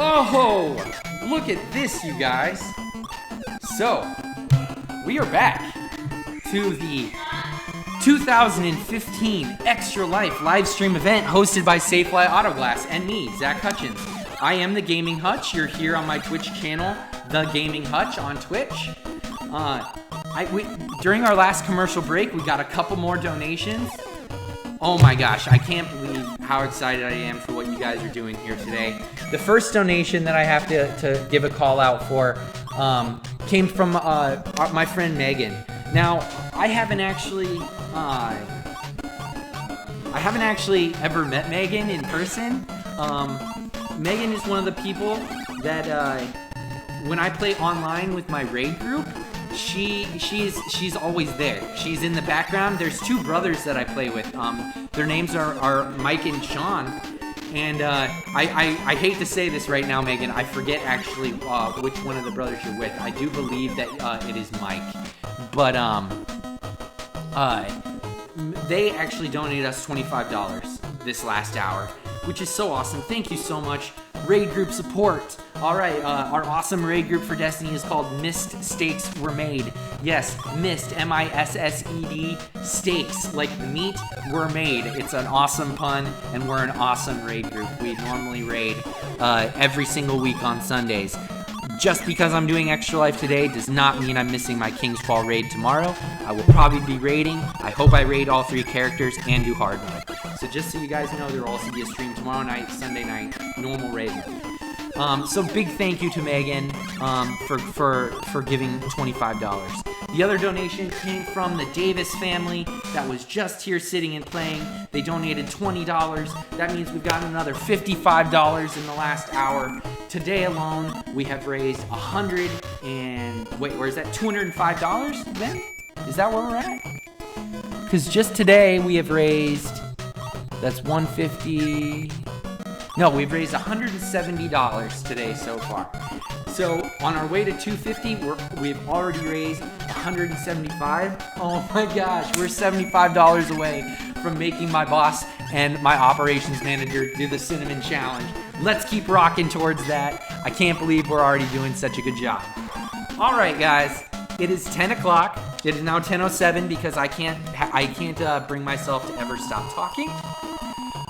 Oh, look at this, you guys. So, we are back to the 2015 Extra Life live stream event hosted by Safely Autoglass and me, Zach Hutchins. I am the Gaming Hutch. You're here on my Twitch channel, The Gaming Hutch on Twitch. During our last commercial break, we got a couple more donations. Oh my gosh, I can't believe how excited I am for what you guys are doing here today. The first donation that I have to give a call out for came from my friend Megan. Now, I haven't actually ever met Megan in person. Megan is one of the people that when I play online with my raid group, she's always there. She's in the background. There's two brothers that I play with. Their names are Mike and Sean. And I hate to say this right now, Megan. I forget actually which one of the brothers you're with. I do believe that it is Mike. But they actually donated us $25 this last hour, which is so awesome. Thank you so much. Raid group support. All right, our awesome raid group for Destiny is called Missed Steaks Were Made. Yes, Missed, M-I-S-S-E-D, steaks, like the meat were made. It's an awesome pun, and we're an awesome raid group. We normally raid every single week on Sundays. Just because I'm doing Extra Life today does not mean I'm missing my King's Fall raid tomorrow. I will probably be raiding. I hope I raid all 3 characters and do hard mode. So just so you guys know, there will also be a stream tomorrow night, Sunday night, normal raid. So big thank you to Megan for giving $25. The other donation came from the Davis family that was just here sitting and playing. They donated $20. That means we've gotten another $55 in the last hour. Today alone, we have raised $205 then? Is that where we're at? Because just today we have raised, that's 150. No, we've raised $170 today so far. So on our way to 250, we've already raised $175. Oh my gosh, we're $75 away from making my boss and my operations manager do the cinnamon challenge. Let's keep rocking towards that. I can't believe we're already doing such a good job. All right, guys, it is 10 o'clock. It is now 10:07 because I can't bring myself to ever stop talking.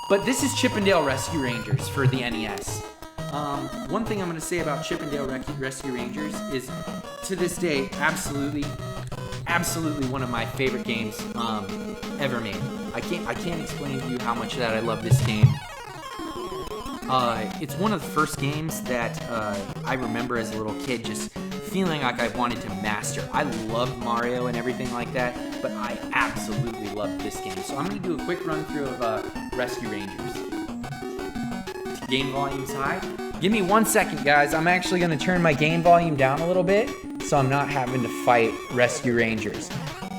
But this is Chippendale Rescue Rangers for the NES. One thing I'm going to say about Chippendale Rescue Rangers is, to this day, absolutely one of my favorite games ever made. I can't explain to you how much that I love this game. It's one of the first games that I remember as a little kid just feeling like I wanted to master. I loved Mario and everything like that, but I absolutely loved this game. So I'm going to do a quick run through of Rescue Rangers. Game volume's high. Give me 1 second, guys. I'm actually going to turn my game volume down a little bit so I'm not having to fight Rescue Rangers.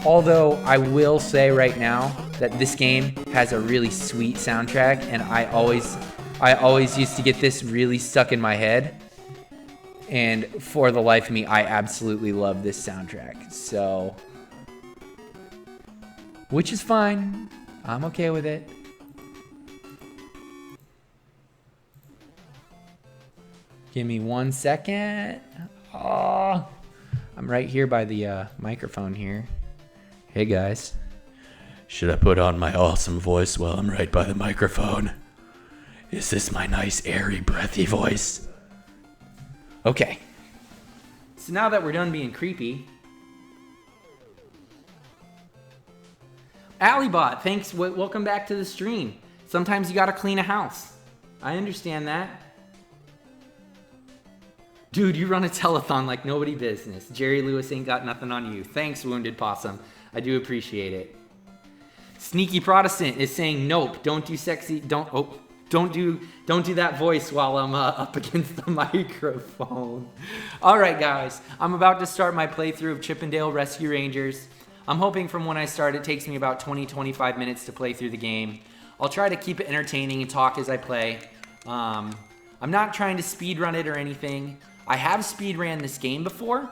Although I will say right now that this game has a really sweet soundtrack, and I always used to get this really stuck in my head. And for the life of me, I absolutely love this soundtrack. So, which is fine. I'm okay with it. Give me 1 second. Oh, I'm right here by the microphone here. Hey, guys. Should I put on my awesome voice while I'm right by the microphone? Is this my nice, airy, breathy voice? Okay. So now that we're done being creepy. Allybot, thanks. Welcome back to the stream. Sometimes you gotta clean a house. I understand that. Dude, you run a telethon like nobody business. Jerry Lewis ain't got nothing on you. Thanks, Wounded Possum. I do appreciate it. Sneaky Protestant is saying, nope, don't do sexy, don't do that voice while I'm up against the microphone. All right, guys, I'm about to start my playthrough of Chippendale Rescue Rangers. I'm hoping from when I start, it takes me about 20-25 minutes to play through the game. I'll try to keep it entertaining and talk as I play. I'm not trying to speedrun it or anything. I have speedran this game before.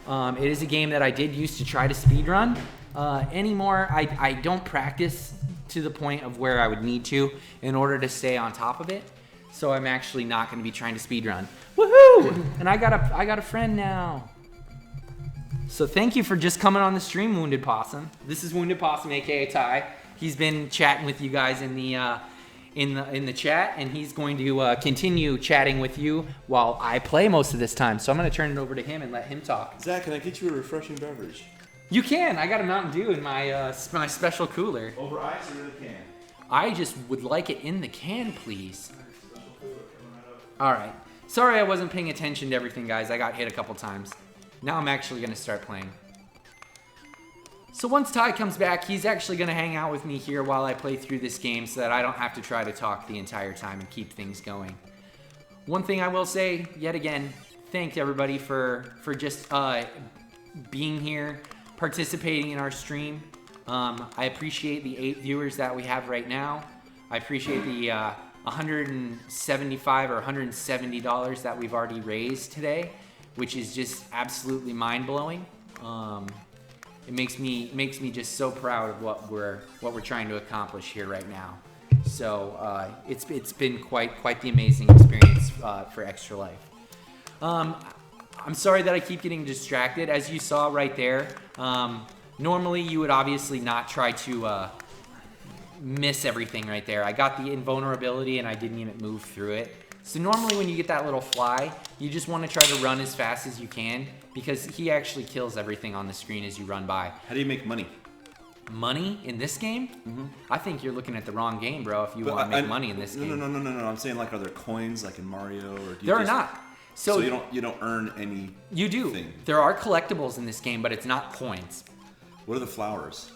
It is a game that I did used to try to speedrun. Anymore, I don't practice to the point of where I would need to in order to stay on top of it. So I'm actually not going to be trying to speedrun. Woohoo! And I got a friend now. So thank you for just coming on the stream, Wounded Possum. This is Wounded Possum, aka Ty. He's been chatting with you guys in the chat, and he's going to continue chatting with you while I play most of this time. So I'm going to turn it over to him and let him talk. Zach, can I get you a refreshing beverage? You can. I got a Mountain Dew in my my special cooler. Over ice or in the can? I just would like it in the can, please. All right. Sorry I wasn't paying attention to everything, guys. I got hit a couple times. Now I'm actually going to start playing. So once Ty comes back, he's actually going to hang out with me here while I play through this game so that I don't have to try to talk the entire time and keep things going. One thing I will say, yet again, thank everybody for just being here, participating in our stream. I appreciate the 8 viewers that we have right now. I appreciate the $175 or $170 that we've already raised today, which is just absolutely mind-blowing. It makes me just so proud of what we're trying to accomplish here right now. So it's been quite the amazing experience for Extra Life. I'm sorry that I keep getting distracted. As you saw right there, normally you would obviously not try to miss everything right there. I got the invulnerability and I didn't even move through it. So normally when you get that little fly, you just want to try to run as fast as you can because he actually kills everything on the screen as you run by. How do you make money? Money in this game? Mm-hmm. I think you're looking at the wrong game, bro, if you want to make money in this game. No. I'm saying, like, are there coins like in Mario? Or do you there are not. So you don't earn any. You do. Thing. There are collectibles in this game, but it's not coins. What are the flowers?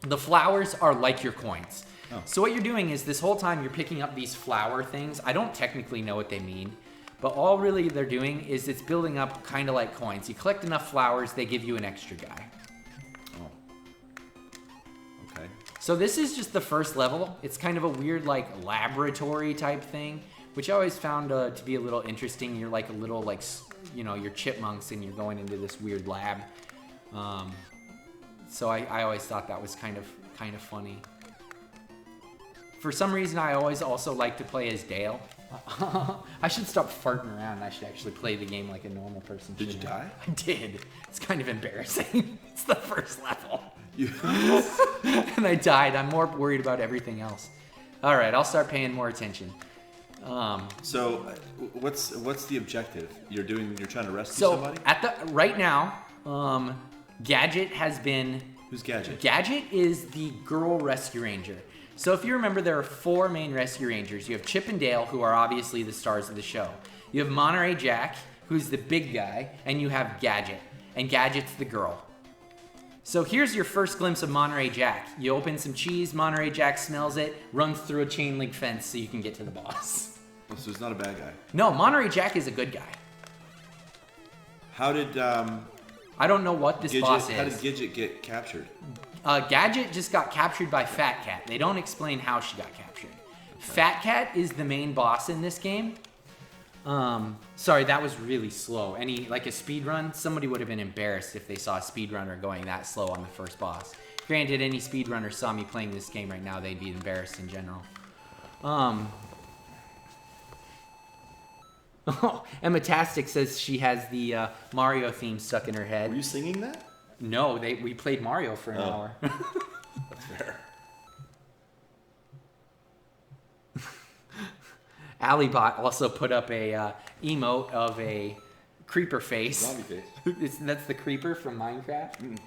The flowers are like your coins. Oh. So what you're doing is this whole time you're picking up these flower things. I don't technically know what they mean, but all really they're doing is it's building up kind of like coins. You collect enough flowers, they give you an extra guy. Oh. Okay. So this is just the first level. It's kind of a weird like laboratory type thing, which I always found to be a little interesting. You're like a little like, you know, you're chipmunks and you're going into this weird lab. So I always thought that was kind of funny. For some reason, I always also like to play as Dale. I should stop farting around. I should actually play the game like a normal person. Did you die? I did. It's kind of embarrassing. It's the first level. And I died. I'm more worried about everything else. All right, I'll start paying more attention. So, what's the objective? You're trying to rescue somebody? Right now, Gadget has been. Who's Gadget? Gadget is the girl rescue ranger. So if you remember, there are 4 main rescue rangers. You have Chip and Dale, who are obviously the stars of the show. You have Monterey Jack, who's the big guy, and you have Gadget. And Gadget's the girl. So here's your first glimpse of Monterey Jack. You open some cheese, Monterey Jack smells it, runs through a chain link fence so you can get to the boss. Oh, so he's not a bad guy. No, Monterey Jack is a good guy. How did I don't know what this boss is. How did Gadget get captured? Gadget just got captured by Fat Cat. They don't explain how she got captured. Okay. Fat Cat is the main boss in this game. Sorry, that was really slow. Like a speed run, somebody would have been embarrassed if they saw a speedrunner going that slow on the first boss. Granted, any speedrunner saw me playing this game right now, they'd be embarrassed in general. Emma Tastic says she has the Mario theme stuck in her head. Were you singing that? No, we played Mario for an hour. That's fair. Alibot also put up a emote of a creeper face. Zombie face. That's the creeper from Minecraft.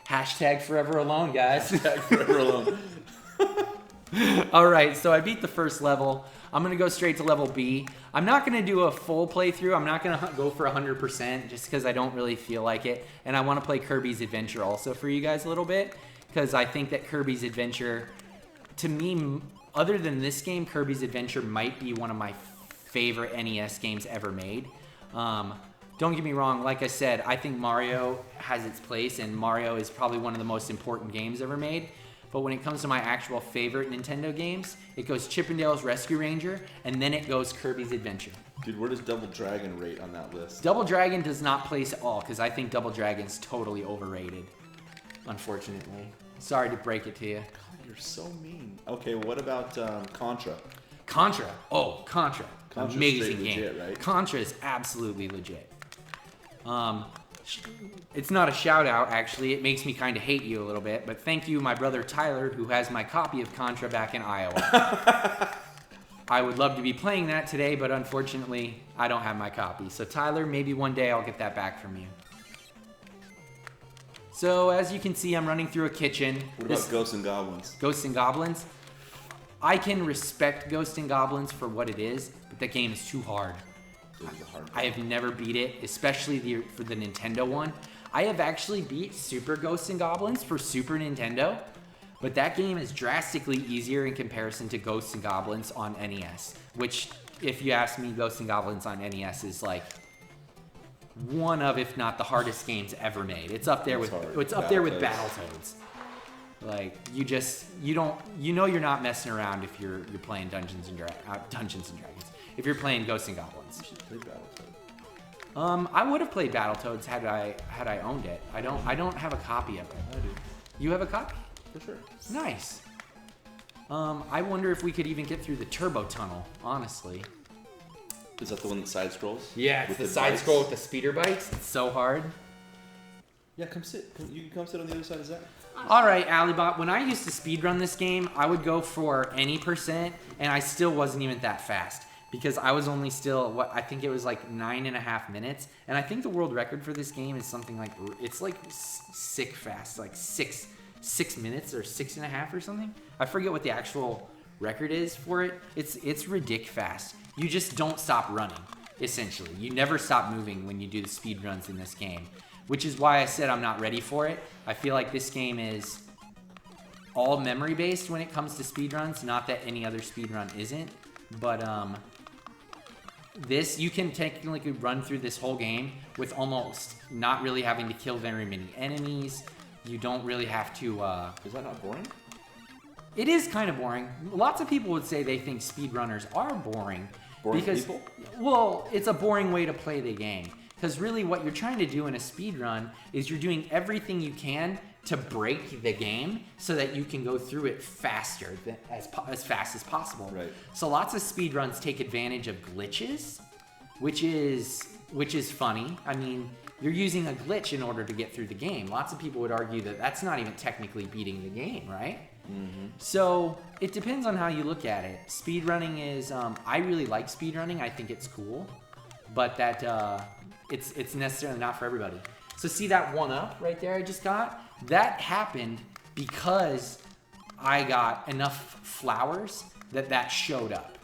Hashtag forever alone, guys. Hashtag forever alone. All right, so I beat the first level. I'm going to go straight to level B. I'm not going to do a full playthrough. I'm not going to go for 100% just because I don't really feel like it. And I want to play Kirby's Adventure also for you guys a little bit because I think that Kirby's Adventure, to me, other than this game, Kirby's Adventure might be one of my favorite NES games ever made. Don't get me wrong. Like I said, I think Mario has its place, and Mario is probably one of the most important games ever made. But when it comes to my actual favorite Nintendo games, it goes Chip 'n Dale's Rescue Ranger, and then it goes Kirby's Adventure. Dude, where does Double Dragon rate on that list? Double Dragon does not place at all, because I think Double Dragon's totally overrated, unfortunately. Sorry to break it to you. God, you're so mean. Okay, what about Contra? Contra. Oh, Contra. Contra's Amazing straight game. legit, right? Contra is absolutely legit. It's not a shout out, actually. It makes me kind of hate you a little bit, but thank you, my brother Tyler, who has my copy of Contra back in Iowa. I would love to be playing that today, but unfortunately, I don't have my copy. So Tyler, maybe one day I'll get that back from you. So as you can see, I'm running through a kitchen. What about Ghosts and Goblins? Ghosts and Goblins? I can respect Ghosts and Goblins for what it is, but that game is too hard. I have never beat it, especially for the Nintendo one. I have actually beat Super Ghosts and Goblins for Super Nintendo, but that game is drastically easier in comparison to Ghosts and Goblins on NES, which, if you ask me, Ghosts and Goblins on NES is like one of, if not the hardest games ever made. It's up there with Battletoads. Like you know you're not messing around if you're playing Dungeons and Dragons. If you're playing Ghosts and Goblins. You should play Battletoads. I would have played Battletoads had I owned it. I don't have a copy of it. I do. You have a copy? For sure. Nice. I wonder if we could even get through the turbo tunnel, honestly. Is that the one that side scrolls? Yeah, it's the side scroll with the speeder bikes. It's so hard. Yeah, come sit. You can come sit on the other side of Zach. All right, Alibot. When I used to speedrun this game, I would go for any %, and I still wasn't even that fast because I was only still I think it was like 9.5 minutes, and I think the world record for this game is something like it's like sick fast, like six minutes or 6.5 or something. I forget what the actual record is for it. It's ridiculous fast. You just don't stop running. Essentially, you never stop moving when you do the speed runs in this game. Which is why I said I'm not ready for it. I feel like this game is all memory based when it comes to speedruns. Not that any other speedrun isn't, but this, you can technically run through this whole game with almost not really having to kill very many enemies. You don't really have to... Is that not boring? It is kind of boring. Lots of people would say they think speedrunners are boring. Boring people? Well, it's a boring way to play the game. Because really what you're trying to do in a speed run is you're doing everything you can to break the game so that you can go through it faster, as fast as possible. Right. So lots of speed runs take advantage of glitches, which is funny. I mean, you're using a glitch in order to get through the game. Lots of people would argue that that's not even technically beating the game, right? Mm-hmm. So it depends on how you look at it. Speedrunning is, I really like speedrunning. I think it's cool, but that it's necessarily not for everybody. So see that 1-up right there I just got? That happened because I got enough flowers that showed up.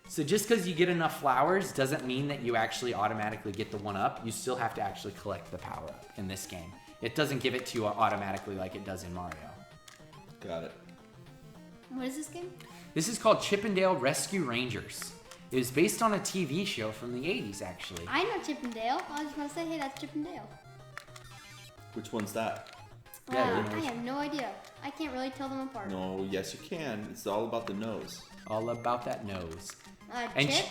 So just because you get enough flowers doesn't mean that you actually automatically get the 1-up. You still have to actually collect the power up in this game. It doesn't give it to you automatically like it does in Mario. Got it. What is this game? This is called Chippendale Rescue Rangers. It was based on a TV show from the 80s, actually. I know Chippendale. I was just going to say, hey, that's Chippendale. Which one's that? Yeah, I have no idea. I can't really tell them apart. No, yes you can. It's all about the nose. All about that nose. Chip?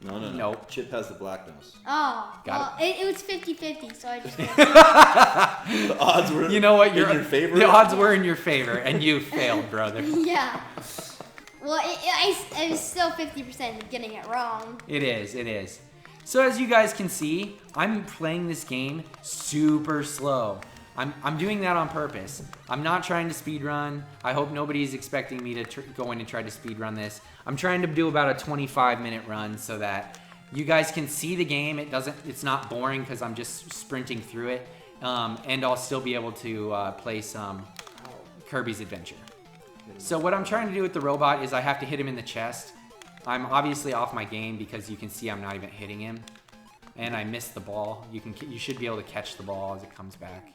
No. Nope. Chip has the black nose. Oh, Got it was 50-50, so I just... The odds were you know what, in your favor? The odds were in your favor, and you failed, brother. Yeah. Well, it was still 50% of getting it wrong. It is. So as you guys can see, I'm playing this game super slow. I'm doing that on purpose. I'm not trying to speedrun. I hope nobody's expecting me to go in and try to speedrun this. I'm trying to do about a 25-minute run so that you guys can see the game. It's not boring because I'm just sprinting through it. And I'll still be able to play some Kirby's Adventure. So what I'm trying to do with the robot is I have to hit him in the chest. I'm obviously off my game because you can see I'm not even hitting him. And I missed the ball. You should be able to catch the ball as it comes back.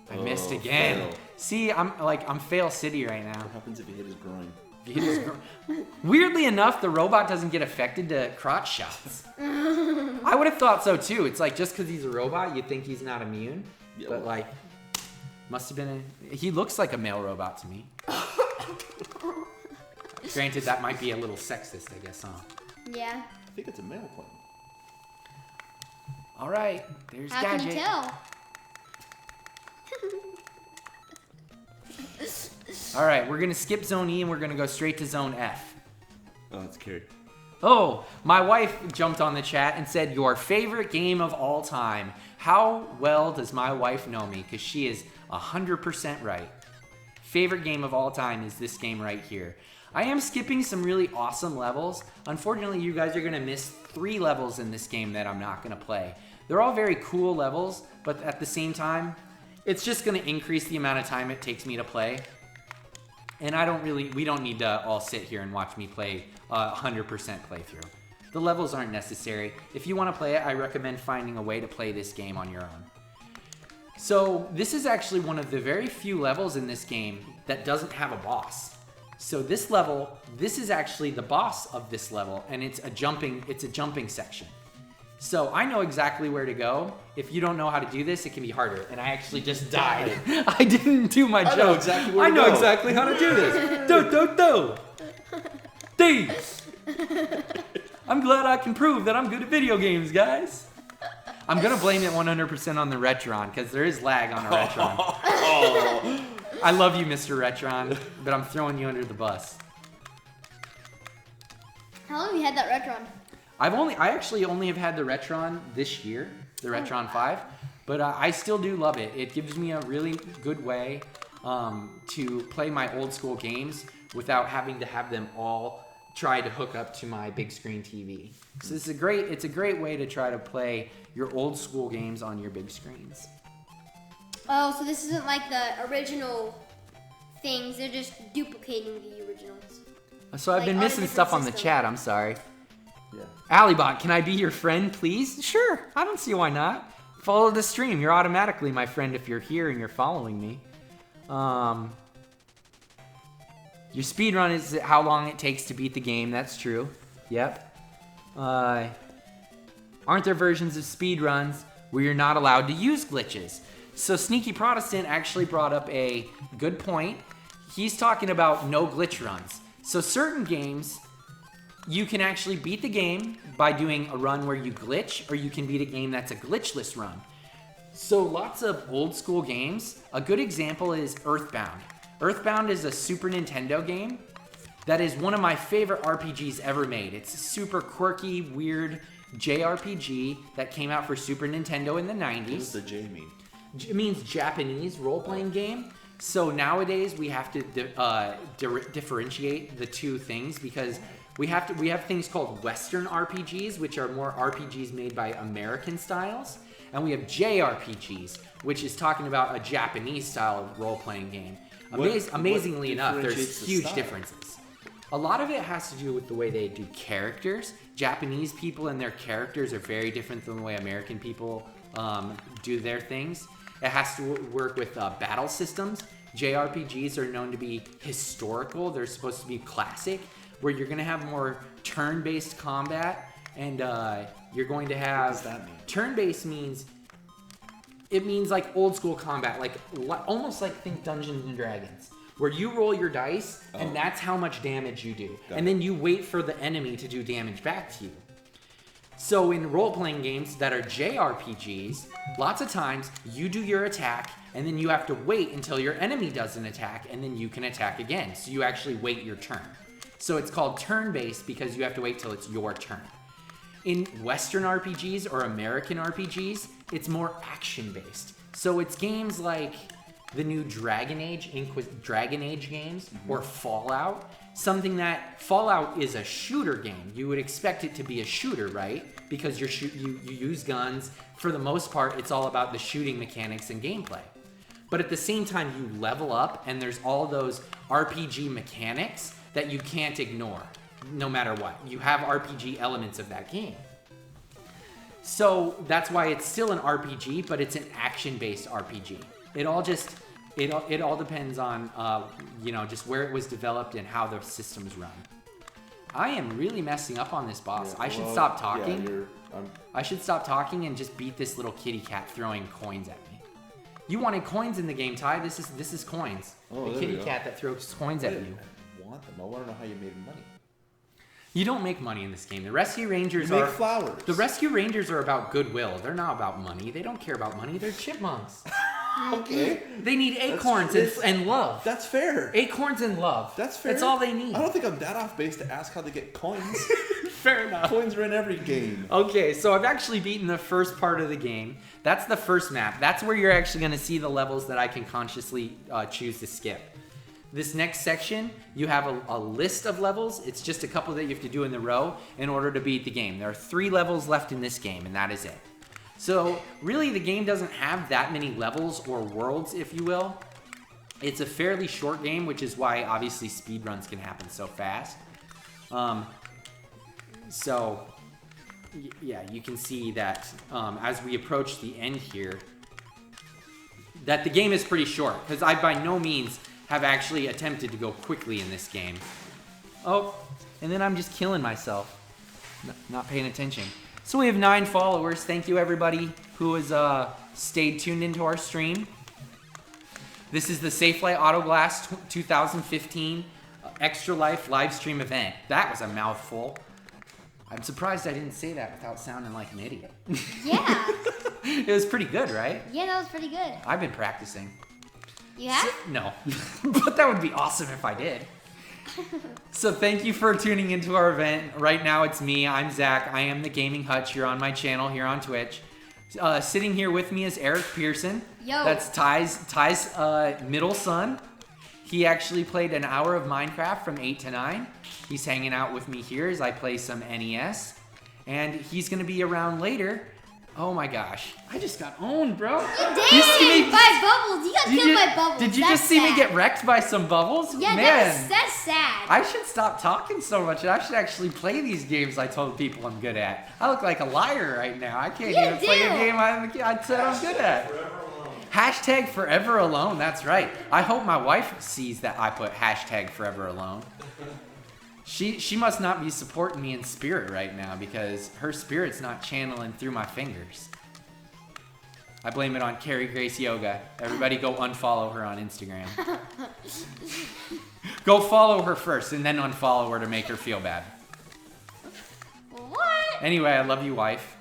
I missed again. Fail. See, I'm fail city right now. What happens if you hit his groin? Weirdly enough, the robot doesn't get affected to crotch shots. I would have thought so too. It's like just because he's a robot, you'd think he's not immune. Yeah, But like, must have been he looks like a male robot to me. Granted, that might be a little sexist, I guess, huh? Yeah. I think it's a male plane. All right, there's How Gadget. can you tell? All right, we're gonna skip Zone E and we're gonna go straight to Zone F. Oh, it's carried. Oh, my wife jumped on the chat and said, your favorite game of all time. How well does my wife know me? Because she is 100% right. Favorite game of all time is this game right here. I am skipping some really awesome levels. Unfortunately, you guys are going to miss 3 levels in this game that I'm not going to play. They're all very cool levels, but at the same time, it's just going to increase the amount of time it takes me to play. And we don't need to all sit here and watch me play 100% playthrough. The levels aren't necessary. If you want to play it, I recommend finding a way to play this game on your own. So this is actually one of the very few levels in this game that doesn't have a boss. So this level, this is actually the boss of this level, and it's a jumping section. So I know exactly where to go. If you don't know how to do this, it can be harder. And I actually just died. I didn't do my job. I know exactly where to go. I know exactly how to do this. Do. D. I'm glad I can prove that I'm good at video games, guys. I'm gonna blame it 100% on the Retron, because there is lag on a Retron. I love you, Mr. Retron, but I'm throwing you under the bus. How long have you had that Retron? I actually only have had the Retron this year, the Retron 5, but I still do love it. It gives me a really good way to play my old school games without having to have them all try to hook up to my big screen TV. So it's a great way to try to play your old school games on your big screens. Oh, so this isn't like the original things, they're just duplicating the originals. So I've been on a missing different stuff on the system. chat, I'm sorry. Yeah. Alibot, can I be your friend, please? Sure, I don't see why not. Follow the stream. You're automatically my friend if you're here and you're following me. Your speed run is how long it takes to beat the game. That's true. Yep. Aren't there versions of speed runs where you're not allowed to use glitches? So Sneaky Protestant actually brought up a good point. He's talking about no glitch runs. So certain games, you can actually beat the game by doing a run where you glitch, or you can beat a game that's a glitchless run. So lots of old school games. A good example is Earthbound. Earthbound is a Super Nintendo game that is one of my favorite RPGs ever made. It's a super quirky, weird JRPG that came out for Super Nintendo in the 90s. What does the J mean? It means Japanese role-playing game. So nowadays we have to differentiate the two things, because we have things called Western RPGs, which are more RPGs made by American styles, and we have JRPGs, which is talking about a Japanese style of role-playing game. Amazingly enough, there's huge differences. A lot of it has to do with the way they do characters. Japanese people and their characters are very different than the way American people do their things. It has to work with battle systems. JRPGs are known to be historical. They're supposed to be classic, where you're going to have more turn-based combat, and you're going to have... What does that mean? Turn-based means... It means like old school combat, like almost like think Dungeons and Dragons, where you roll your dice and that's how much damage you do. And then you wait for the enemy to do damage back to you. So in role-playing games that are JRPGs, lots of times you do your attack and then you have to wait until your enemy does an attack and then you can attack again. So you actually wait your turn. So it's called turn-based because you have to wait till it's your turn. In Western RPGs or American RPGs, it's more action-based. So it's games like the new Dragon Age games, or Fallout. Something that Fallout is a shooter game. You would expect it to be a shooter, right? Because you use guns. For the most part, it's all about the shooting mechanics and gameplay. But at the same time, you level up, and there's all those RPG mechanics that you can't ignore, no matter what. You have RPG elements of that game. So that's why it's still an RPG, but it's an action-based RPG. It all depends on just where it was developed and how the systems run. I am really messing up on this boss. Yeah, I should stop talking. Yeah, I should stop talking and just beat this little kitty cat throwing coins at me. You wanted coins in the game, Ty. This is coins. Oh, the kitty cat that throws coins at you. I want them. I want to know how you made money. You don't make money in this game. The Rescue Rangers You make flowers. The Rescue Rangers are about goodwill. They're not about money. They don't care about money. They're chipmunks. Okay. They need acorns and love. That's fair. Acorns and love. That's fair. That's all they need. I don't think I'm that off base to ask how they get coins. Fair enough. Coins are in every game. Okay, so I've actually beaten the first part of the game. That's the first map. That's where you're actually going to see the levels that I can consciously choose to skip. This next section, you have a list of levels. It's just a couple that you have to do in the row in order to beat the game. There are 3 levels left in this game, and that is it. So really, the game doesn't have that many levels or worlds, if you will. It's a fairly short game, which is why obviously speedruns can happen so fast. Yeah, you can see that as we approach the end here, that the game is pretty short, because I by no means have actually attempted to go quickly in this game. Oh, and then I'm just killing myself, not paying attention. So we have 9 followers. Thank you everybody who has stayed tuned into our stream. This is the Safelite Autoglass 2015 Extra Life live stream event. That was a mouthful. I'm surprised I didn't say that without sounding like an idiot. Yeah. It was pretty good, right? Yeah, that was pretty good. I've been practicing. You have? No, but that would be awesome if I did. So thank you for tuning into our event. Right now it's me, I'm Zach. I am the Gaming Hutch here on my channel here on Twitch. Sitting here with me is Eric Pearson. Yo. That's Ty's middle son. He actually played an hour of Minecraft from 8 to 9. He's hanging out with me here as I play some NES. And he's gonna be around later. Oh my gosh, I just got owned, bro. You did! By Bubbles. You got killed by Bubbles. Did you That's just see me sad. get wrecked by some bubbles? Yeah, Man, that's sad. I should stop talking so much and I should actually play these games I told people I'm good at. I look like a liar right now. I can't even play a game I said I'm good at. Hashtag forever alone, that's right. I hope my wife sees that I put hashtag forever alone. She must not be supporting me in spirit right now because her spirit's not channeling through my fingers. I blame it on Carrie Grace Yoga. Everybody go unfollow her on Instagram. Go follow her first and then unfollow her to make her feel bad. What? Anyway, I love you, wife.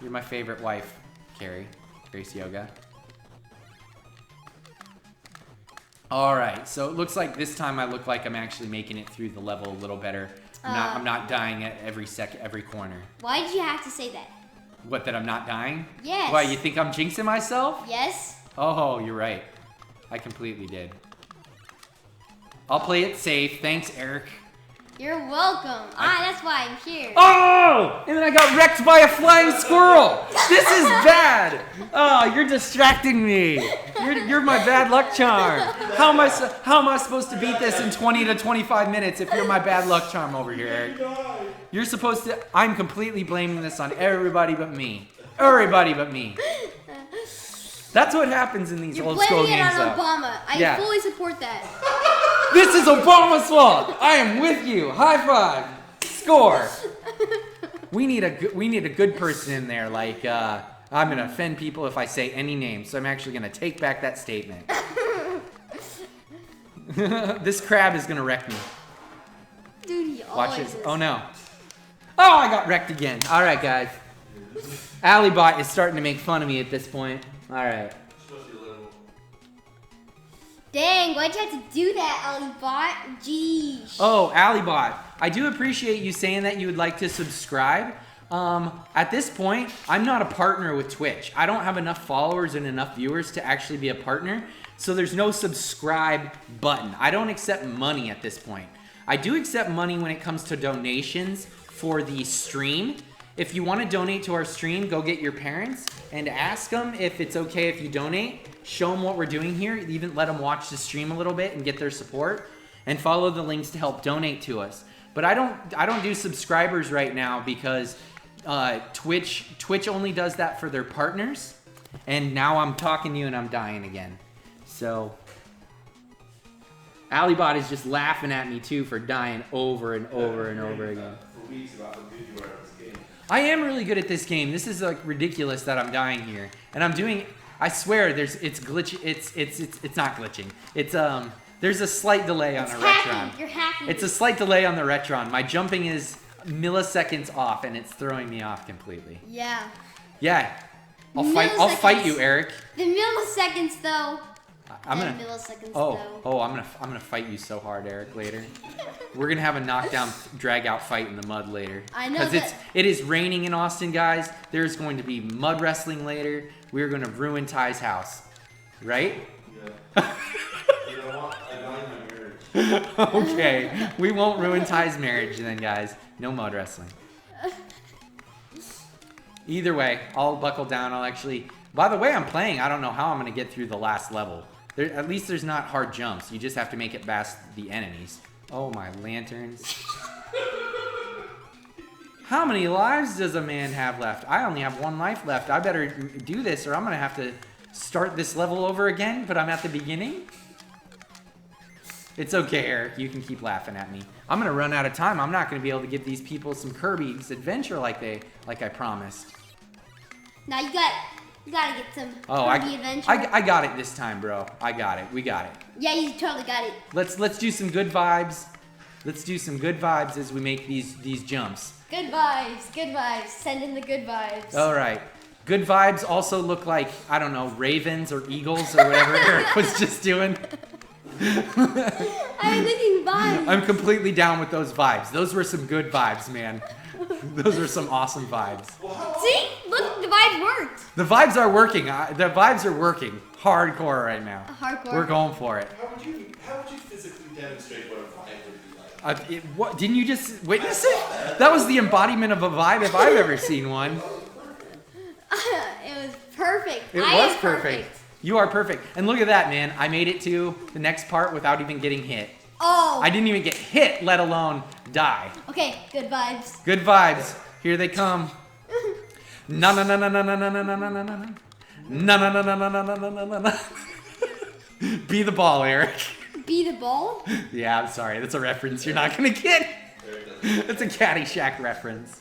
You're my favorite wife, Carrie Grace Yoga. All right, so it looks like this time I look like I'm actually making it through the level a little better. I'm not dying at every corner. Why did you have to say that? What, that I'm not dying? Yes. Why, you think I'm jinxing myself? Yes. Oh, you're right. I completely did. I'll play it safe. Thanks, Eric. You're welcome. That's why I'm here. Oh! And then I got wrecked by a flying squirrel. This is bad. Oh, you're distracting me. You're my bad luck charm. How am I supposed to beat this in 20 to 25 minutes if you're my bad luck charm over here, Eric? You're supposed to. I'm completely blaming this on everybody but me. Everybody but me. That's what happens in these You're old school blaming games. it on Obama. I fully support that. This is Obama's fault. I am with you. High five. Score. We need a good person in there. Like I'm gonna offend people if I say any names, so I'm actually gonna take back that statement. This crab is gonna wreck me. Dude, he Watch always this. is. Oh no. Oh, I got wrecked again. All right, guys. Alibot is starting to make fun of me at this point. All right. Dang, why'd you have to do that, Alibot? Jeez. Oh, Alibot, I do appreciate you saying that you would like to subscribe. At this point, I'm not a partner with Twitch. I don't have enough followers and enough viewers to actually be a partner, so there's no subscribe button. I don't accept money at this point. I do accept money when it comes to donations for the stream. If you want to donate to our stream, go get your parents and ask them if it's okay if you donate. Show them what we're doing here. Even let them watch the stream a little bit and get their support. And follow the links to help donate to us. But I don't do subscribers right now because Twitch only does that for their partners. And now I'm talking to you and I'm dying again. So Alibot is just laughing at me too for dying over and over and over again. I am really good at this game. This is like ridiculous that I'm dying here. And I'm doing, I swear it's glitch, it's not glitching. It's there's a slight delay on the Retron. You're hacking. It's a slight delay on the Retron. My jumping is milliseconds off and it's throwing me off completely. Yeah. Yeah. I'll fight you, Eric. The milliseconds, though. I'm gonna. Milliseconds, I'm gonna fight you so hard, Eric. Later, we're gonna have a knockdown, drag out fight in the mud later. I know because it is raining in Austin, guys. There's going to be mud wrestling later. We're gonna ruin Ty's house, right? Yeah. You know what? I value my marriage. Okay, we won't ruin Ty's marriage then, guys. No mud wrestling. Either way, I'll buckle down. I'll actually. By the way, I'm playing. I don't know how I'm gonna get through the last level. At least there's not hard jumps. You just have to make it past the enemies. Oh, my lanterns. How many lives does a man have left? I only have 1 life left. I better do this or I'm going to have to start this level over again, but I'm at the beginning. It's okay, Eric. You can keep laughing at me. I'm going to run out of time. I'm not going to be able to give these people some Kirby's Adventure like I promised. Now you gotta get some Kirby Adventure. I got it this time, bro. I got it. We got it. Yeah, you totally got it. Let's do some good vibes. Let's do some good vibes as we make these jumps. Good vibes. Good vibes. Send in the good vibes. All right. Good vibes also look like, I don't know, ravens or eagles or whatever Eric was just doing. I'm looking vibes. I'm completely down with those vibes. Those were some good vibes, man. Those were some awesome vibes. See? Look, the vibes worked. The vibes are working. The vibes are working hardcore right now. Hardcore. We're going for it. How would you physically demonstrate what a vibe would be like? What, didn't you just witness it? That was the embodiment of a vibe if I've ever seen one. It was perfect. It was perfect. You are perfect. And look at that, man. I made it to the next part without even getting hit. Oh. I didn't even get hit, let alone die. Okay, good vibes. Good vibes. Here they come. Na na na na na na na na na na na na. Na na na na na na na na na na. Be the ball, Eric. Be the ball? Yeah, I'm sorry. That's a reference you're not gonna get. It's a Caddyshack reference.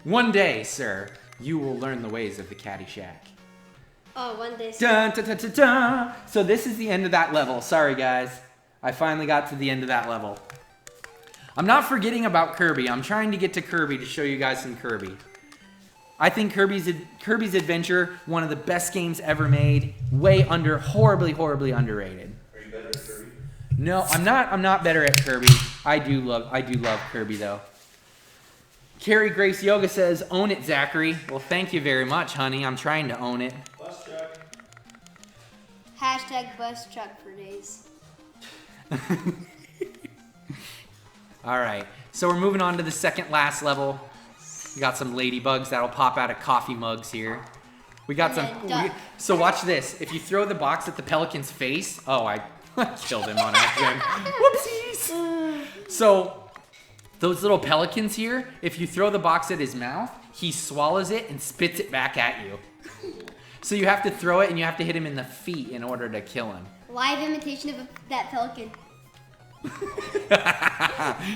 One day, sir, you will learn the ways of the Caddyshack. Oh, one day. Dun, dun, dun, dun, dun. So this is the end of that level. Sorry, guys. I finally got to the end of that level. I'm not forgetting about Kirby. I'm trying to get to Kirby to show you guys some Kirby. I think Kirby's Adventure, one of the best games ever made. Horribly, horribly underrated. Are you better at Kirby? No, I'm not better at Kirby. I do love Kirby though. Carrie Grace Yoga says, "Own it, Zachary." Well, thank you very much, honey. I'm trying to own it. Bus truck. Hashtag bus truck for days. All right, so we're moving on to the second last level. We got some ladybugs that'll pop out of coffee mugs here. We got so watch this. If you throw the box at the pelican's face, oh, I killed him on accident. Whoopsies. So those little pelicans here, if you throw the box at his mouth, he swallows it and spits it back at you. So you have to throw it and you have to hit him in the feet in order to kill him. Live imitation of that pelican.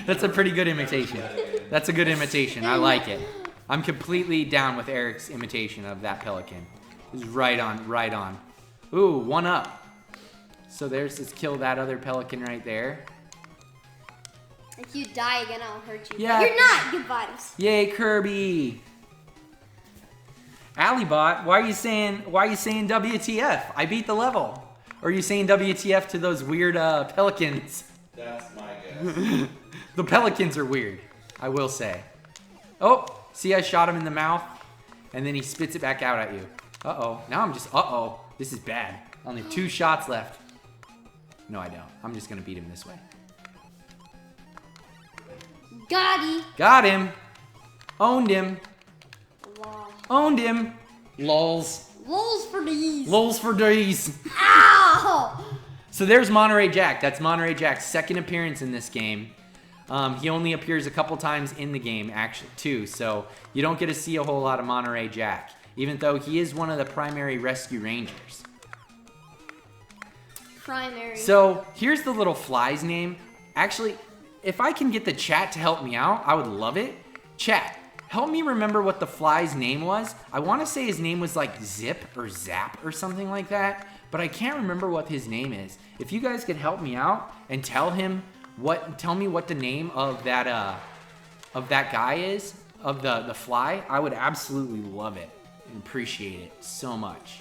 That's a pretty good imitation. That's a good imitation. I like it. I'm completely down with Eric's imitation of that pelican. It's right on, right on. Ooh, 1 up. So let's kill that other pelican right there. If you die again, I'll hurt you. Yeah. But you're not. Good vibes. Yay, Kirby. Alibot, why are you saying WTF? I beat the level. Or are you saying WTF to those weird pelicans? That's my guess. The pelicans are weird, I will say. Oh, see, I shot him in the mouth, and then he spits it back out at you. Uh-oh. Now I'm just, uh-oh. This is bad. Only 2 shots left. No, I don't. I'm just going to beat him this way. Got him. Owned him. Wow. Owned him. Lols. Lols for these. Lols for days. Ow! So there's Monterey Jack. That's Monterey Jack's second appearance in this game. He only appears a couple times in the game, actually, too. So you don't get to see a whole lot of Monterey Jack, even though he is one of the primary rescue rangers. Primary. So here's the little fly's name. Actually, if I can get the chat to help me out, I would love it. Chat, help me remember what the fly's name was. I want to say his name was like Zip or Zap or something like that, but I can't remember what his name is. If you guys could help me out and tell me what the name of that guy is, of the fly, I would absolutely love it. Appreciate it so much.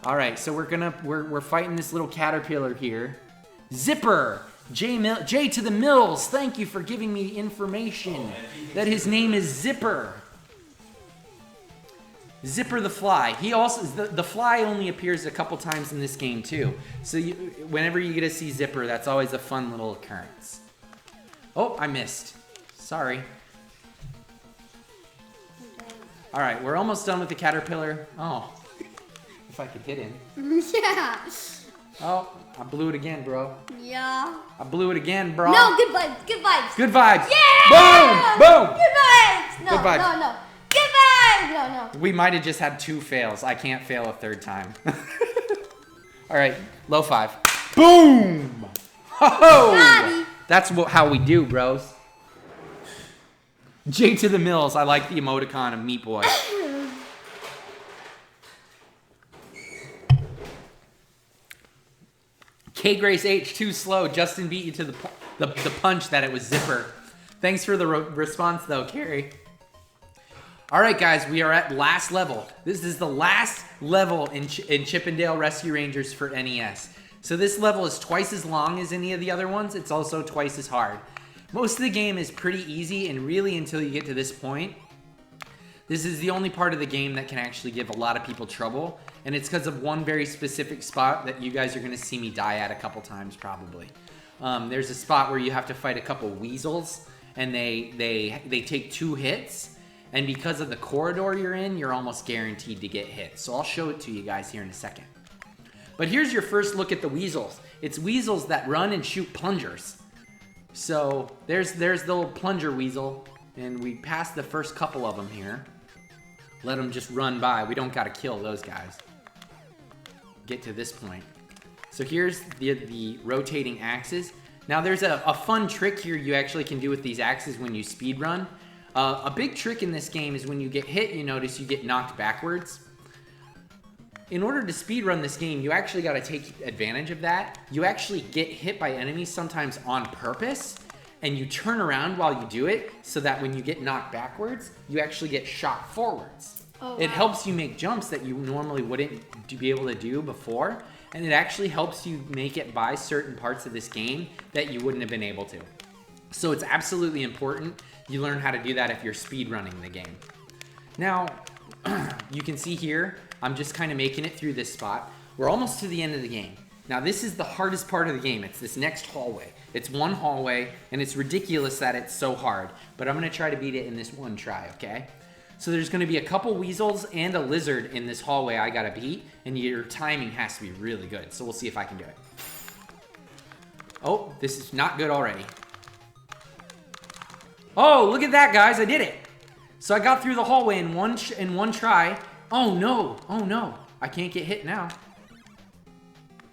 All right, so we're fighting this little caterpillar here. Zipper, J to the Mills. Thank you for giving me information that his name is Zipper. Zipper the fly. He also the fly only appears a couple times in this game too. So whenever you get to see Zipper, that's always a fun little occurrence. Oh, I missed. Sorry. All right, we're almost done with the caterpillar. Oh, if I could hit him. Yeah. Oh, I blew it again, bro. Yeah. I blew it again, bro. No, good vibes. Good vibes. Good vibes. Yeah. Boom! Boom! Good vibes. No, Good vibes. no. Good vibes. No. We might have just had 2 fails. I can't fail a 3rd time. All right, low 5. Boom! Ho-ho! Daddy. That's how we do, bros. J to the Mills. I like the emoticon of Meat Boy. K Grace H, too slow. Justin beat you to the punch that it was Zipper. Thanks for the response, though, Carrie. All right, guys, we are at last level. This is the last level in Chippendale Rescue Rangers for NES. So this level is twice as long as any of the other ones. It's also twice as hard. Most of the game is pretty easy, and really until you get to this point, this is the only part of the game that can actually give a lot of people trouble, and it's because of one very specific spot that you guys are going to see me die at a couple times probably. There's a spot where you have to fight a couple weasels, and they take 2 hits, and because of the corridor you're in, you're almost guaranteed to get hit. So I'll show it to you guys here in a second. But here's your first look at the weasels. It's weasels that run and shoot plungers. So there's the little plunger weasel, and we passed the first couple of them here. Let them just run by. We don't got to kill those guys. Get to this point. So here's the rotating axes. Now there's a fun trick here you actually can do with these axes when you speed run. A big trick in this game is when you get hit, you notice you get knocked backwards. In order to speedrun this game, you actually got to take advantage of that. You actually get hit by enemies sometimes on purpose, and you turn around while you do it so that when you get knocked backwards, you actually get shot forwards. Oh, wow. It helps you make jumps that you normally wouldn't be able to do before, and it actually helps you make it by certain parts of this game that you wouldn't have been able to. So it's absolutely important you learn how to do that if you're speedrunning the game. Now, you can see here, I'm just kind of making it through this spot. We're almost to the end of the game. Now this is the hardest part of the game. It's this next hallway. It's one hallway, and it's ridiculous that it's so hard, but I'm gonna try to beat it in this one try, okay? So there's gonna be a couple weasels and a lizard in this hallway I gotta beat, and your timing has to be really good, so we'll see if I can do it. Oh, this is not good already. Oh, look at that, guys, I did it. So I got through the hallway in one try. Oh no, I can't get hit now.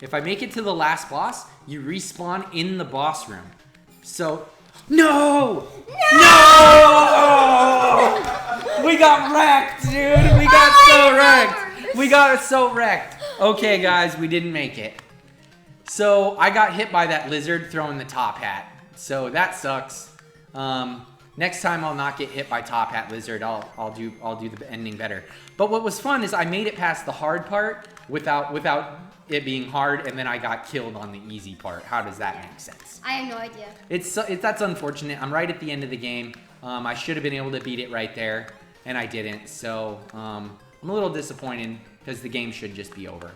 If I make it to the last boss, you respawn in the boss room. So, no! We got wrecked, dude! We got so wrecked. Okay, guys, we didn't make it. So, I got hit by that lizard throwing the top hat. So, that sucks. Next time I'll not get hit by Top Hat Lizard. I'll do the ending better. But what was fun is I made it past the hard part without it being hard, and then I got killed on the easy part. How does that make sense? I have no idea. That's unfortunate. I'm right at the end of the game. I should have been able to beat it right there, and I didn't. So I'm a little disappointed because the game should just be over.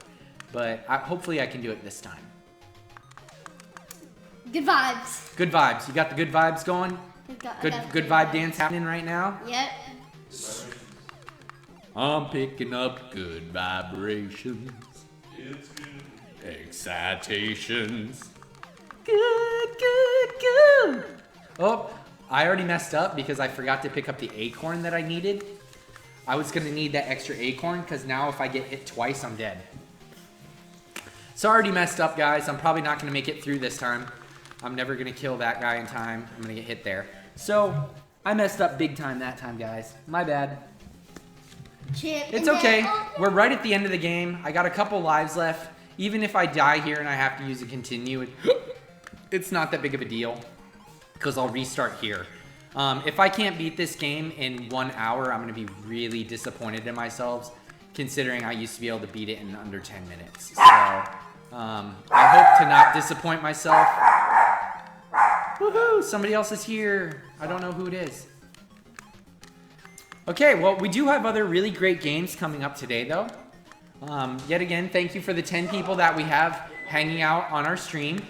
But hopefully I can do it this time. Good vibes. Good vibes. You got the good vibes going? Good vibe dance happening right now? Yep. I'm picking up good vibrations. It's good. Excitations. Good. Oh, I already messed up because I forgot to pick up the acorn that I needed. I was going to need that extra acorn because now if I get hit twice, I'm dead. So I already messed up, guys. I'm probably not going to make it through this time. I'm never going to kill that guy in time. I'm going to get hit there. So, I messed up big time that time, guys. My bad. It's okay. We're right at the end of the game. I got a couple lives left. Even if I die here and I have to use a continue, it's not that big of a deal because I'll restart here. If I can't beat this game in 1 hour, I'm gonna be really disappointed in myself, considering I used to be able to beat it in under 10 minutes. So, I hope to not disappoint myself. Woohoo! Somebody else is here. I don't know who it is. Okay, well, we do have other really great games coming up today, though. Yet again, thank you for the 10 people that we have hanging out on our stream.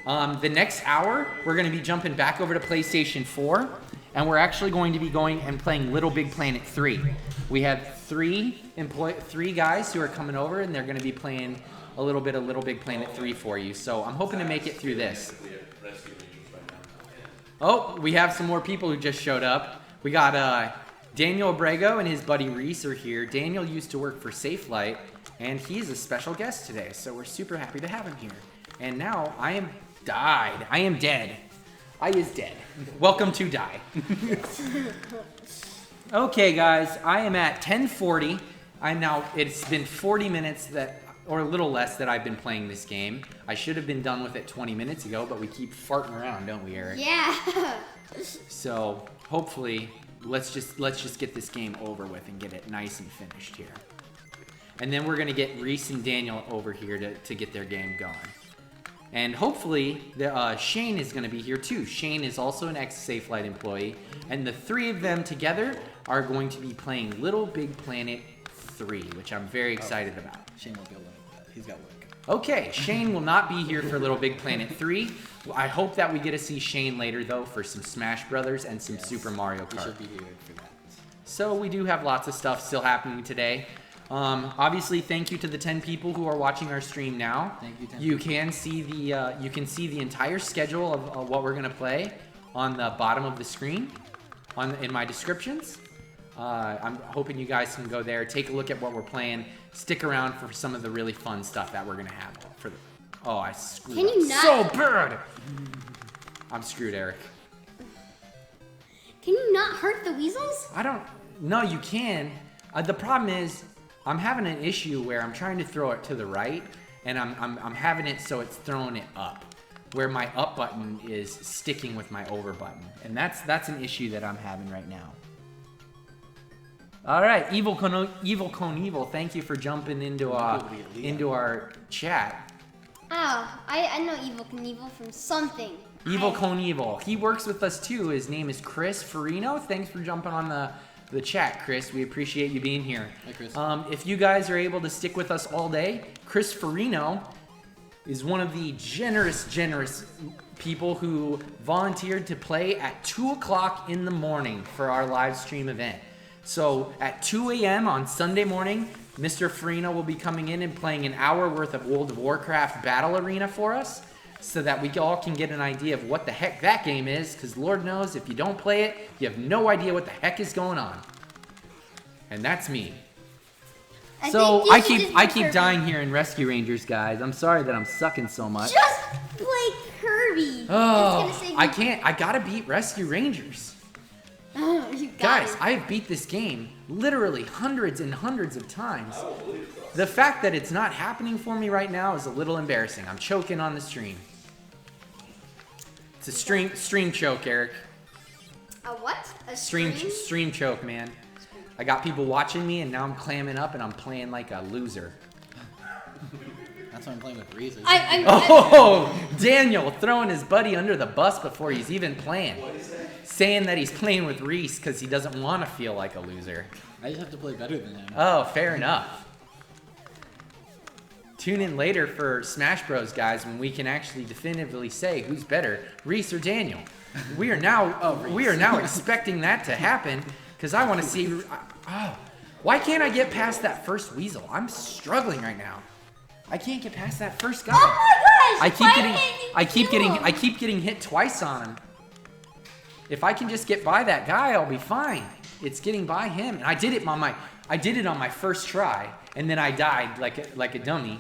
The next hour, we're going to be jumping back over to PlayStation 4, and we're actually going to be going and playing Little Big Planet 3. We have three guys who are coming over, and they're going to be playing a little bit of Little Big Planet 3 for you. So I'm hoping to make it through this. Oh, we have some more people who just showed up. We got Daniel Abrego and his buddy Reese are here. Daniel used to work for Safelight, and he's a special guest today, so we're super happy to have him here. And now I am dead. I is dead. Welcome to Die. Okay, guys, I am at 10:40. It's been 40 minutes or a little less that I've been playing this game. I should have been done with it 20 minutes ago, but we keep farting around, don't we, Eric? Yeah. So hopefully, let's just get this game over with and get it nice and finished here. And then we're gonna get Reese and Daniel over here to get their game going. And hopefully, Shane is gonna be here too. Shane is also an ex-Safelight employee, and the three of them together are going to be playing Little Big Planet 3, which I'm very excited about. Shane will be alone with that. He's got work. Okay, Shane will not be here for Little Big Planet 3. I hope that we get to see Shane later, though, for some Smash Brothers and some Super Mario Kart. He should be here for that. So we do have lots of stuff still happening today. Obviously, thank you to the 10 people who are watching our stream now. Thank you, 10 You can see the entire schedule of what we're gonna play on the bottom of the screen, in my descriptions. I'm hoping you guys can go there, take a look at what we're playing, stick around for some of the really fun stuff that we're gonna have. Oh, I screwed Can you up not- so bad. I'm screwed, Eric. Can you not hurt the weasels? No, you can. The problem is, I'm having an issue where I'm trying to throw it to the right, and I'm having it so it's throwing it up, where my up button is sticking with my over button, and that's an issue that I'm having right now. All right, Evil Cone, thank you for jumping into our chat. Oh, I know Evil Knievel from something. Evil Cone, he works with us too. His name is Chris Farino. Thanks for jumping on the chat, Chris. We appreciate you being here. Hi, Chris. If you guys are able to stick with us all day, Chris Farino is one of the generous people who volunteered to play at 2 o'clock in the morning for our live stream event. So at 2 a.m. on Sunday morning, Mr. Farino will be coming in and playing an hour worth of World of Warcraft Battle Arena for us, so that we all can get an idea of what the heck that game is, because Lord knows if you don't play it, you have no idea what the heck is going on. And that's me. So I keep dying here in Rescue Rangers, guys. I'm sorry that I'm sucking so much. Just play Kirby. Oh, I can't. I gotta beat Rescue Rangers. Oh, you got Guys, it. I have beat this game literally hundreds and hundreds of times. The fact that it's not happening for me right now is a little embarrassing. I'm choking on the stream. It's a stream choke, Eric. A what? A Stream choke, man. I got people watching me, and now I'm clamming up, and I'm playing like a loser. That's why I'm playing with Reese. Oh, Daniel throwing his buddy under the bus before he's even playing. Saying that he's playing with Reese because he doesn't want to feel like a loser. I just have to play better than him. Oh, fair enough. Tune in later for Smash Bros, guys, when we can actually definitively say who's better, Reese or Daniel. We are now expecting that to happen because I want to see. Oh, why can't I get past that first weasel? I'm struggling right now. I can't get past that first guy. Oh my gosh! I keep getting hit twice on him. If I can just get by that guy, I'll be fine. It's getting by him, and I did it on my first try, and then I died like a dummy,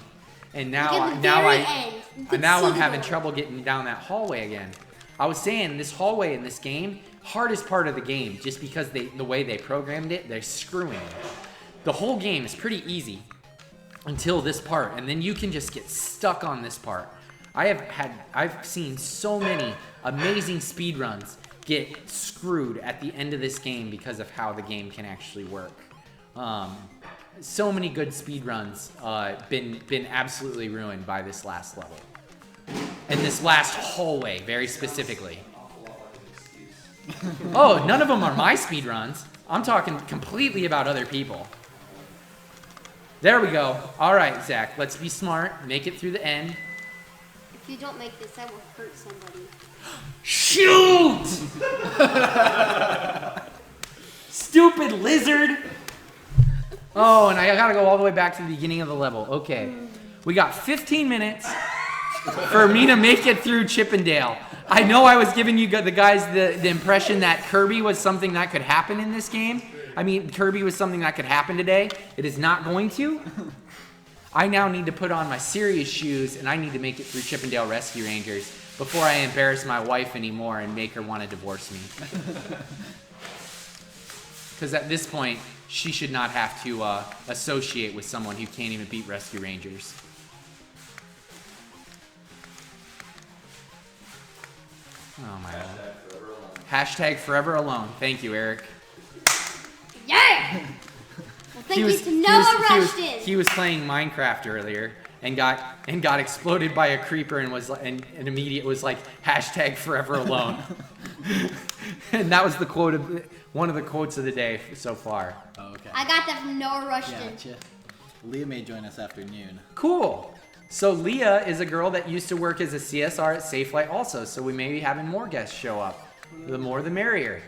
and now I'm having trouble getting down that hallway again. I was saying this hallway in this game, hardest part of the game, just because the way they programmed it, they're screwing. The whole game is pretty easy until this part, and then you can just get stuck on this part. I've seen so many amazing speed runs get screwed at the end of this game because of how the game can actually work. So many good speedruns been absolutely ruined by this last level. And this last hallway, very specifically. Oh, none of them are my speedruns. I'm talking completely about other people. There we go. All right, Zach, let's be smart. Make it through the end. If you don't make this, I will hurt somebody. Shoot! Stupid lizard! Oh, and I gotta go all the way back to the beginning of the level. Okay. We got 15 minutes for me to make it through Chippendale. I know I was giving you the guys the impression that Kirby was something that could happen in this game. I mean, Kirby was something that could happen today. It is not going to. I now need to put on my serious shoes, and I need to make it through Chippendale Rescue Rangers before I embarrass my wife anymore and make her want to divorce me. Because at this point, she should not have to associate with someone who can't even beat Rescue Rangers. Oh my God. Hashtag forever alone. Thank you, Eric. Yeah! Well, thank you to Noah Rushton. He was playing Minecraft earlier and got exploded by a creeper and was and immediate was like hashtag forever alone. And that was the quote of one of the quotes of the day so far. Oh, okay. I got that from Noah Rushton. Gotcha. Leah may join us after noon. Cool. So Leah is a girl that used to work as a CSR at Safelight also, so we may be having more guests show up. The more the merrier.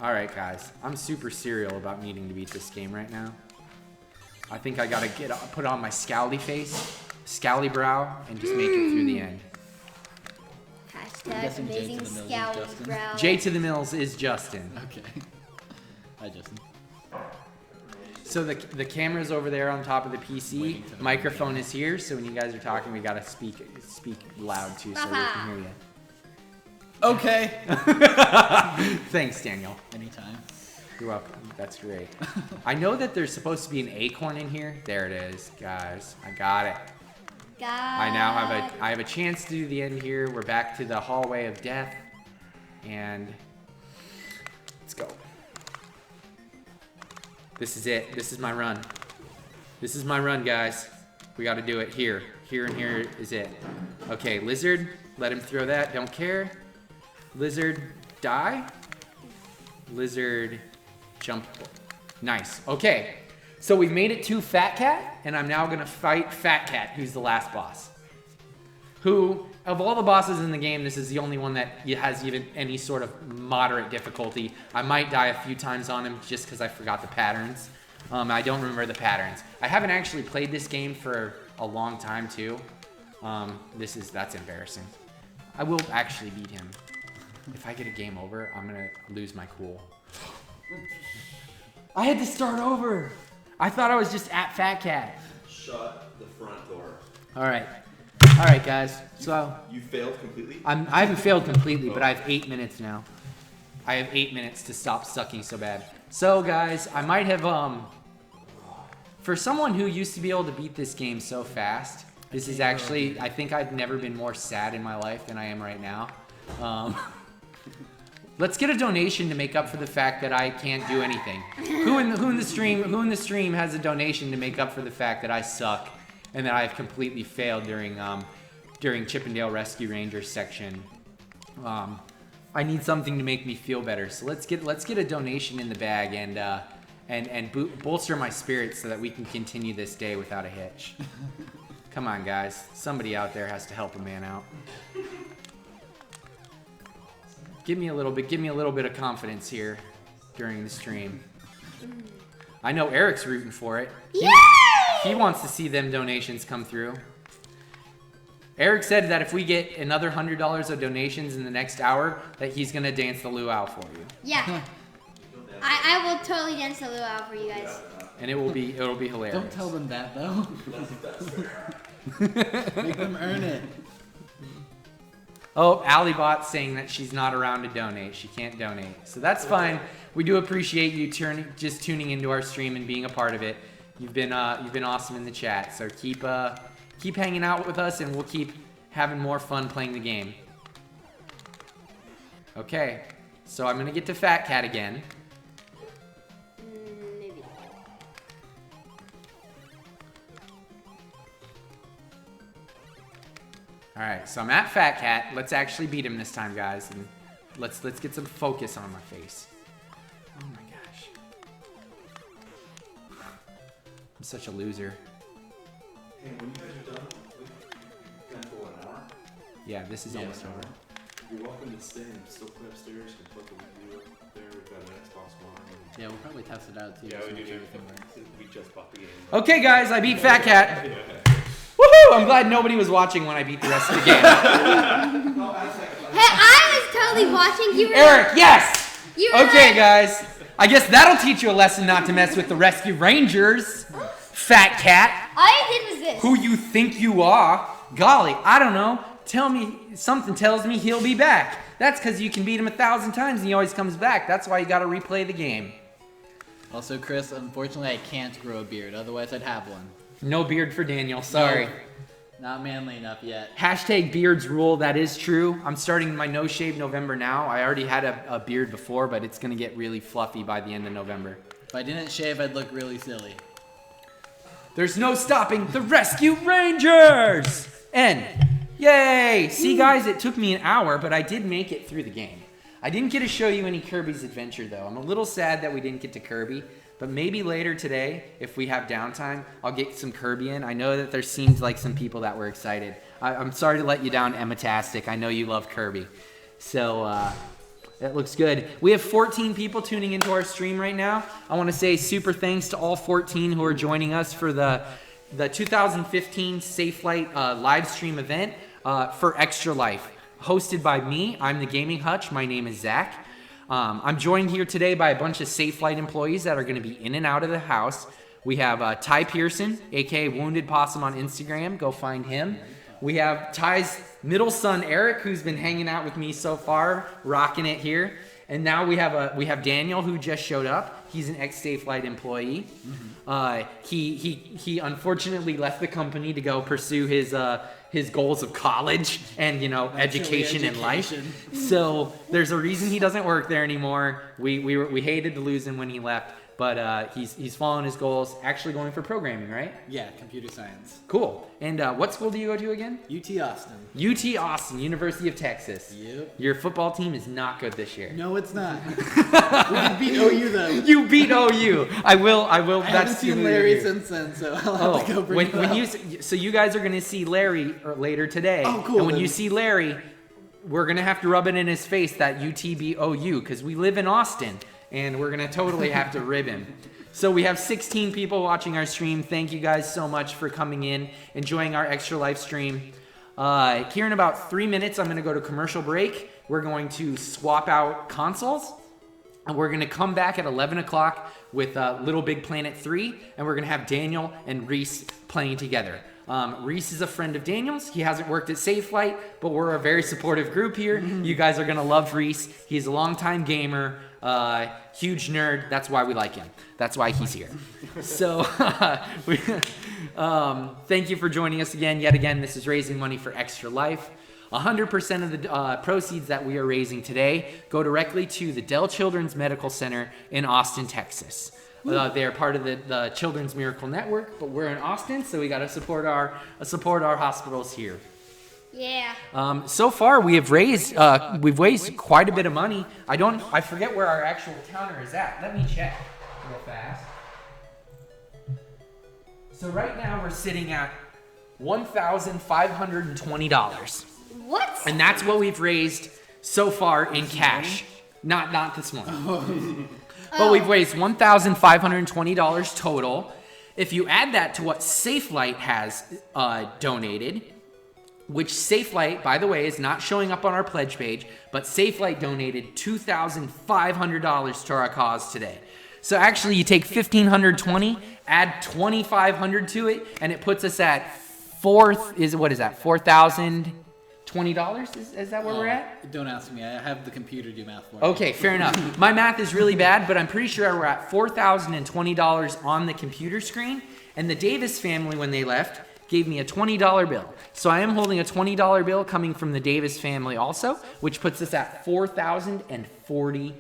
Alright guys, I'm super serial about needing to beat this game right now. I think I gotta put on my scowly face, scowly brow, and just make it through the end. Hashtag guessing J to amazing the Mills is scally Justin. brow. J to the Mills is Justin. Okay. Hi, Justin. So the camera's over there on top of the PC. Waiting to- Microphone is here, so when you guys are talking, we gotta speak loud too, so we can hear you. Okay. Thanks, Daniel. Anytime. You're welcome. That's great. I know that there's supposed to be an acorn in here. There it is, guys. I got it. I now have a chance to do the end here. We're back to the hallway of death, and let's go. This is it. This is my run. This is my run, guys. We got to do it here. Here and here is it. Okay, lizard. Let him throw that. Don't care. Lizard, die. Lizard, jump. Nice. Okay. So we've made it to Fat Cat, and I'm now going to fight Fat Cat, who's the last boss. Who, of all the bosses in the game, this is the only one that has even any sort of moderate difficulty. I might die a few times on him just because I forgot the patterns. I don't remember the patterns. I haven't actually played this game for a long time, too. That's embarrassing. I will actually beat him. If I get a game over, I'm going to lose my cool. I had to start over. I thought I was just at Fat Cat. Shut the front door. All right. All right, guys. So You failed completely? I haven't failed completely, but I have 8 minutes now. I have 8 minutes to stop sucking so bad. So, guys, I might have, for someone who used to be able to beat this game so fast, this is actually, I think I've never been more sad in my life than I am right now. Let's get a donation to make up for the fact that I can't do anything. Who in the stream has a donation to make up for the fact that I suck and that I've completely failed during Chippendale Rescue Rangers section? I need something to make me feel better. So let's get a donation in the bag and bolster my spirits so that we can continue this day without a hitch. Come on, guys. Somebody out there has to help a man out. Give me a little bit of confidence here during the stream. I know Eric's rooting for it. He wants to see them donations come through. Eric said that if we get another $100 of donations in the next hour, that he's gonna dance the luau for you. Yeah. I will totally dance the luau for you guys. And it'll be hilarious. Don't tell them that, though. Make them earn it. Oh, Alibot's saying that she's not around to donate. She can't donate. So that's fine. We do appreciate you just tuning into our stream and being a part of it. You've been awesome in the chat. So keep hanging out with us, and we'll keep having more fun playing the game. Okay, so I'm gonna get to Fat Cat again. Maybe. All right, so I'm at Fat Cat. Let's actually beat him this time, guys, and let's get some focus on my face. Oh my gosh, I'm such a loser. Hey, when you guys are done, we can for an hour. Yeah, this is almost over. You're welcome to stay and still play upstairs. You can put the video up there. We've got an Xbox One. Yeah, we'll probably test it out too. Yeah, just we make do. sure everything works. We just bought the game. Okay, guys, I beat Fat Cat. Woohoo! I'm glad nobody was watching when I beat the rest of the game. Hey, I was totally watching. You were. Eric, yes. You were Okay, like- guys. I guess that'll teach you a lesson not to mess with the Rescue Rangers. Fat Cat. All I did was this. Who you think you are? Golly, I don't know. Tell me, something tells me he'll be back. That's because you can beat him 1,000 times and he always comes back. That's why you gotta replay the game. Also, Chris, unfortunately, I can't grow a beard. Otherwise, I'd have one. No beard for Daniel, sorry. No, not manly enough yet. Hashtag beards rule, that is true. I'm starting my no shave November now. I already had a beard before, but it's gonna get really fluffy by the end of November. If I didn't shave, I'd look really silly. There's no stopping the Rescue Rangers! And, yay! See guys, it took me an hour, but I did make it through the game. I didn't get to show you any Kirby's Adventure though. I'm a little sad that we didn't get to Kirby, but maybe later today, if we have downtime, I'll get some Kirby in. I know that there seemed like some people that were excited. I'm sorry to let you down, Emma-tastic. I know you love Kirby. So, that looks good. We have 14 people tuning into our stream right now. I want to say super thanks to all 14 who are joining us for the 2015 Safe Flight live stream event for Extra Life, hosted by me. I'm the Gaming Hutch. My name is Zach. I'm joined here today by a bunch of Safe Flight employees that are going to be in and out of the house. We have Ty Pearson, aka Wounded Possum on Instagram. Go find him. We have Ty's middle son Eric, who's been hanging out with me so far, rocking it here. And now we have Daniel, who just showed up. He's an ex-Safe Flight employee. He unfortunately left the company to go pursue his goals of college and education in life. So there's a reason he doesn't work there anymore. We hated to lose him when he left, but he's following his goals. Actually going for programming, right? Yeah, computer science. Cool. And what school do you go to again? UT Austin. UT Austin, University of Texas. Yep. Your football team is not good this year. No, it's not. We can beat OU though. You beat OU. I will. I haven't That's seen Larry since then, so I'll have to go bring him up. so you guys are gonna see Larry later today. Oh, cool. And when then. you see Larry, we're gonna have to rub it in his face that UTB OU because we live in Austin, and we're gonna totally have to rib him. So we have 16 people watching our stream. Thank you guys so much for coming in, enjoying our Extra Life stream. Here in about 3 minutes, I'm going to go to commercial break. We're going to swap out consoles, and we're going to come back at 11 o'clock with Little Big Planet 3, and we're going to have Daniel and Reese playing together. Reese is a friend of Daniel's. He hasn't worked at Safe Flight, but we're a very supportive group here. You guys are going to love Reese. He's a longtime gamer, huge nerd. That's why we like him. That's why he's here. So thank you for joining us again. Yet again, this is raising money for Extra Life. 100% of the proceeds that we are raising today go directly to the Dell Children's Medical Center in Austin, Texas. They're part of the Children's Miracle Network, but we're in Austin, so we got to support our hospitals here. Yeah. So far, we've raised quite a bit of money. I forget where our actual counter is at. Let me check real fast. So right now we're sitting at $1,520. What? And that's what we've raised so far in cash. Not this morning. But we've raised $1,520 total. If you add that to what SafeLight has donated, which SafeLight, by the way, is not showing up on our pledge page, but SafeLight donated $2,500 to our cause today. So actually, you take $1,520, add $2,500 to it, and it puts us at $4,020? Is that where we're at? Don't ask me. I have the computer do math for me. Okay, fair enough. My math is really bad, but I'm pretty sure we're at $4,020 on the computer screen. And the Davis family, when they left, gave me a $20 bill. So I am holding a $20 bill coming from the Davis family also, which puts us at $4,040.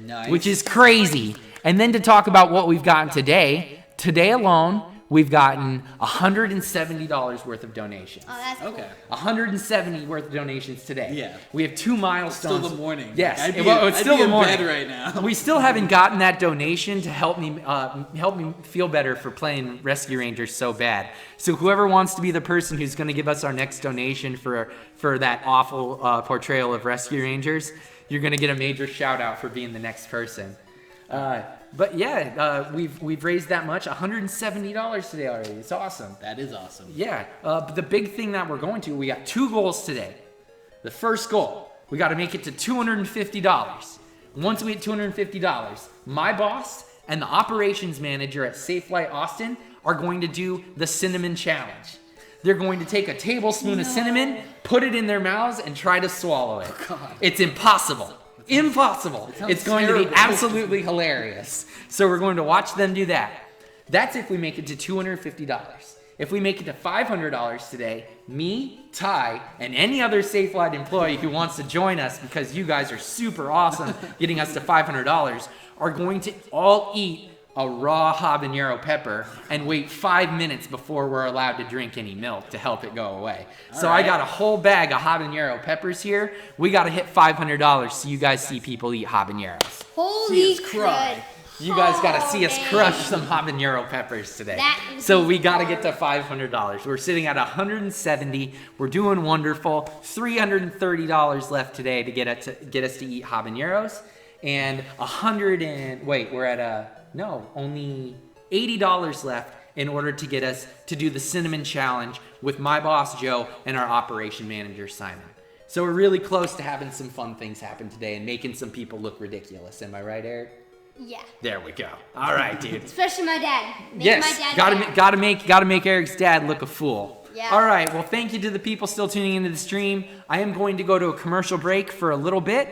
Nice. Which is crazy. And then to talk about what we've gotten today alone, we've gotten $170 worth of donations. Oh, that's cool. Okay. 170 worth of donations today. Yeah. We have 2 milestones. Still the morning. Yes. I'd be, It's still I'd be the in morning. bed right now. We still haven't gotten that donation to help me feel better for playing Rescue Rangers so bad. So whoever wants to be the person who's going to give us our next donation for that awful portrayal of Rescue Rangers, you're going to get a major shout out for being the next person. But yeah, we've raised that much, $170 today already. It's awesome. That is awesome. Yeah, but the big thing that we're going to, we got 2 goals today. The first goal, we got to make it to $250. Once we hit $250, my boss and the operations manager at Safe Flight Austin are going to do the cinnamon challenge. They're going to take a tablespoon of cinnamon, put it in their mouths, and try to swallow it. It's impossible. Impossible. It's going to be absolutely hilarious. So we're going to watch them do that. That's if we make it to $250. If we make it to $500 today, me, Ty, and any other Safe Flight employee who wants to join us, because you guys are super awesome getting us to $500, are going to all eat a raw habanero pepper and wait 5 minutes before we're allowed to drink any milk to help it go away. So I got a whole bag of habanero peppers here. We got to hit $500 so you guys see people eat habaneros. Holy us cry. crud. You guys got to see us dang. crush some habanero peppers today. That is So we got to get to $500. We're sitting at $170. We're doing wonderful. $330 left today to get us to eat habaneros, and only $80 left in order to get us to do the cinnamon challenge with my boss Joe and our operation manager Simon. So we're really close to having some fun things happen today and making some people look ridiculous. Am I right, Eric? Yeah. There we go. All right, dude. Especially my dad. Make Yes, my dad gotta mad. make Eric's dad look a fool. Yeah. All right, well, thank you to the people still tuning into the stream. I am going to go to a commercial break for a little bit.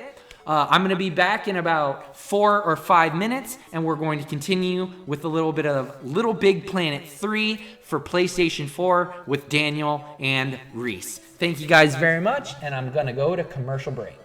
I'm going to be back in about 4 or 5 minutes, and we're going to continue with a little bit of Little Big Planet 3 for PlayStation 4 with Daniel and Reese. Thank you guys very much, and I'm going to go to commercial break.